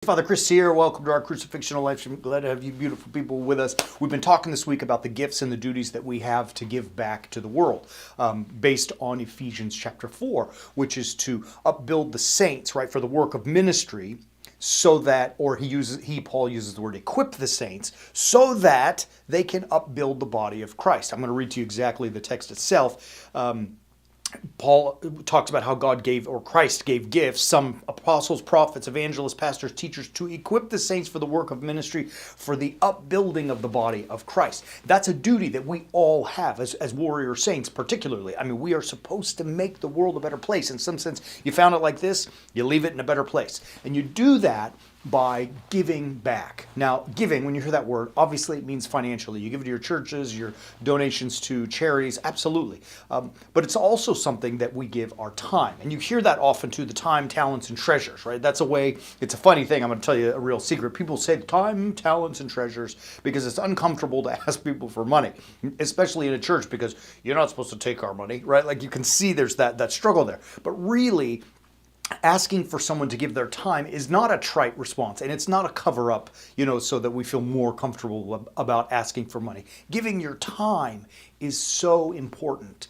Father Chris here. Welcome to our Crucifixional Life. I'm glad to have you beautiful people with us. We've been talking this week about the gifts and the duties that we have to give back to the world, based on Ephesians chapter 4, which is to upbuild the saints, right, for the work of ministry, so that, or Paul uses the word equip the saints, so that they can upbuild the body of Christ. I'm going to read to you exactly the text itself. Paul talks about how God gave, or Christ gave gifts, some apostles, prophets, evangelists, pastors, teachers, to equip the saints for the work of ministry, for the upbuilding of the body of Christ. That's a duty that we all have as warrior saints, particularly. I mean, we are supposed to make the world a better place. In some sense, you found it like this, you leave it in a better place. And you do that by giving back. Now, giving, when you hear that word, obviously it means financially. You give it to your churches, your donations to charities, absolutely. But it's also something that we give our time. And you hear that often too, the time, talents, and treasures, right? That's a way, it's a funny thing. I'm going to tell you a real secret. People say time, talents, and treasures because it's uncomfortable to ask people for money, especially in a church, because you're not supposed to take our money, right? Like you can see there's that struggle there. But really, asking for someone to give their time is not a trite response, and it's not a cover-up, so that we feel more comfortable about asking for money. Giving your time is so important.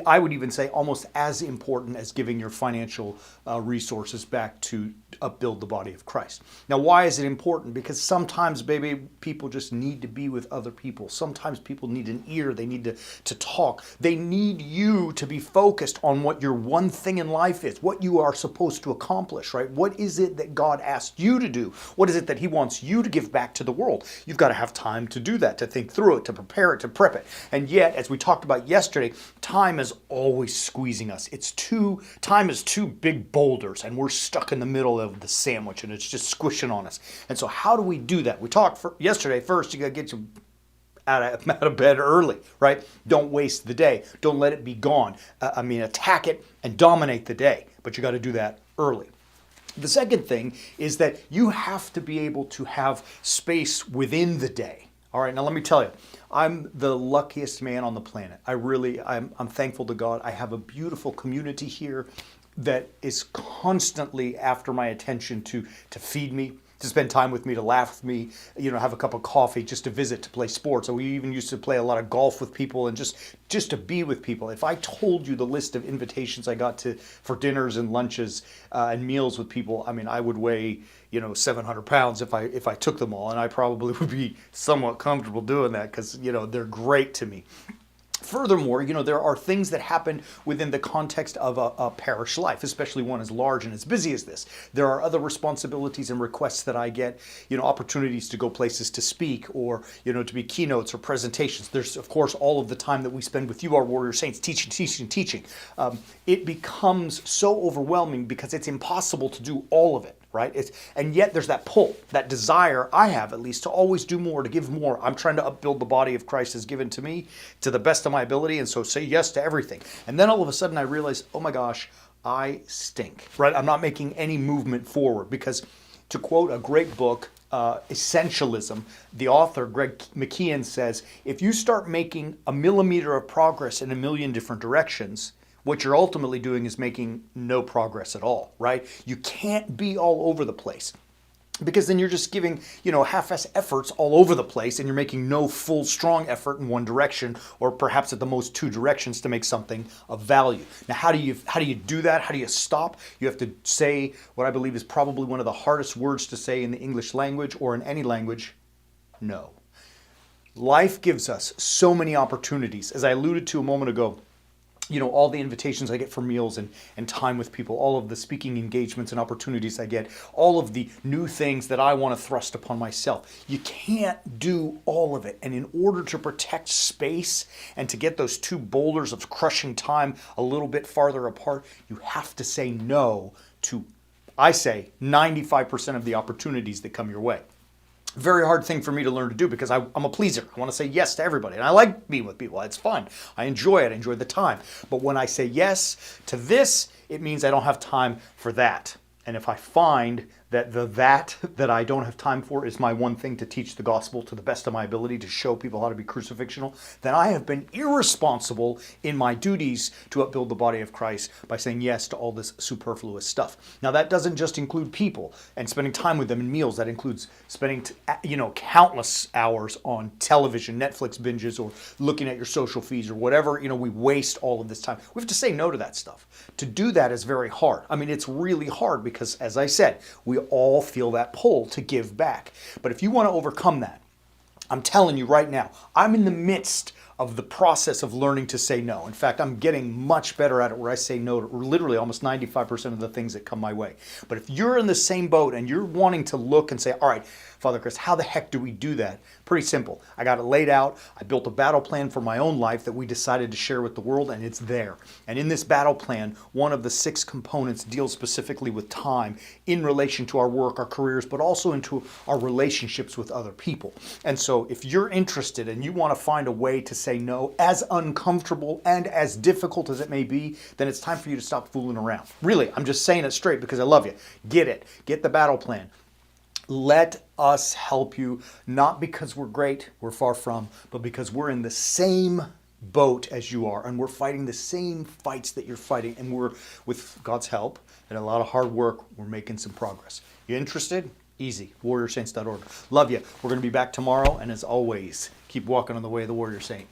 I would even say almost as important as giving your financial resources back to upbuild the body of Christ. Now, why is it important? Because sometimes, baby, people just need to be with other people. Sometimes people need an ear. They need to talk. They need you to be focused on what your one thing in life is, what you are supposed to accomplish, right? What is it that God asked you to do? What is it that He wants you to give back to the world? You've got to have time to do that, to think through it, to prepare it, to prep it. And yet, as we talked about yesterday, time is always squeezing us. Time is two big boulders, and we're stuck in the middle of the sandwich, and it's just squishing on us. And so how do we do that? We talked yesterday, first you got to get you out of bed early, right? Don't waste the day. Don't let it be gone. Attack it and dominate the day, but you got to do that early. The second thing is that you have to be able to have space within the day. All right, now let me tell you, I'm the luckiest man on the planet. I'm thankful to God. I have a beautiful community here that is constantly after my attention to feed me, to spend time with me, to laugh with me, have a cup of coffee, just to visit, to play sports. So we even used to play a lot of golf with people and just to be with people. If I told you the list of invitations I got for dinners and lunches and meals with people, I would weigh 700 pounds if I took them all, and I probably would be somewhat comfortable doing that because they're great to me. Furthermore, there are things that happen within the context of a parish life, especially one as large and as busy as this. There are other responsibilities and requests that I get, opportunities to go places to speak or, to be keynotes or presentations. There's, of course, all of the time that we spend with you, our warrior saints, teaching. It becomes so overwhelming because it's impossible to do all of it. Right? And yet there's that pull, that desire I have at least to always do more, to give more. I'm trying to upbuild the body of Christ as given to me to the best of my ability, and so say yes to everything. And then all of a sudden I realize, oh my gosh, I stink, right? I'm not making any movement forward because, to quote a great book, Essentialism, the author, Greg McKeown, says, if you start making a millimeter of progress in a million different directions, what you're ultimately doing is making no progress at all, right? You can't be all over the place because then you're just giving, half-ass efforts all over the place and you're making no full, strong effort in one direction or perhaps at the most two directions to make something of value. Now, how do you do that? How do you stop? You have to say what I believe is probably one of the hardest words to say in the English language or in any language: no. Life gives us so many opportunities. As I alluded to a moment ago, all the invitations I get for meals and time with people, all of the speaking engagements and opportunities I get, all of the new things that I want to thrust upon myself. You can't do all of it. And in order to protect space and to get those two boulders of crushing time a little bit farther apart, you have to say no to, I say, 95% of the opportunities that come your way. Very hard thing for me to learn to do because I'm a pleaser. I want to say yes to everybody. And I like being with people. It's fun. I enjoy it. I enjoy the time. But when I say yes to this, it means I don't have time for that. And if I find that that I don't have time for is my one thing to teach the gospel to the best of my ability to show people how to be crucifixional, then I have been irresponsible in my duties to upbuild the body of Christ by saying yes to all this superfluous stuff. Now that doesn't just include people and spending time with them in meals. That includes spending countless hours on television, Netflix binges, or looking at your social feeds or whatever. We waste all of this time. We have to say no to that stuff. To do that is very hard. I mean, it's really hard because, as I said, we all feel that pull to give back. But if you want to overcome that, I'm telling you right now, I'm in the midst of the process of learning to say no. In fact, I'm getting much better at it where I say no to literally almost 95% of the things that come my way. But if you're in the same boat and you're wanting to look and say, all right, Father Chris, how the heck do we do that? Pretty simple. I got it laid out. I built a battle plan for my own life that we decided to share with the world, and it's there. And in this battle plan, one of the 6 components deals specifically with time in relation to our work, our careers, but also into our relationships with other people. And so if you're interested and you want to find a way to say no, as uncomfortable and as difficult as it may be, then it's time for you to stop fooling around. Really, I'm just saying it straight because I love you. Get it. Get the battle plan. Let us help you, not because we're great, we're far from, but because we're in the same boat as you are, and we're fighting the same fights that you're fighting, and we're, with God's help and a lot of hard work, we're making some progress. You interested? Easy. WarriorSaints.org. Love you. We're going to be back tomorrow, and as always, keep walking on the way of the Warrior Saint.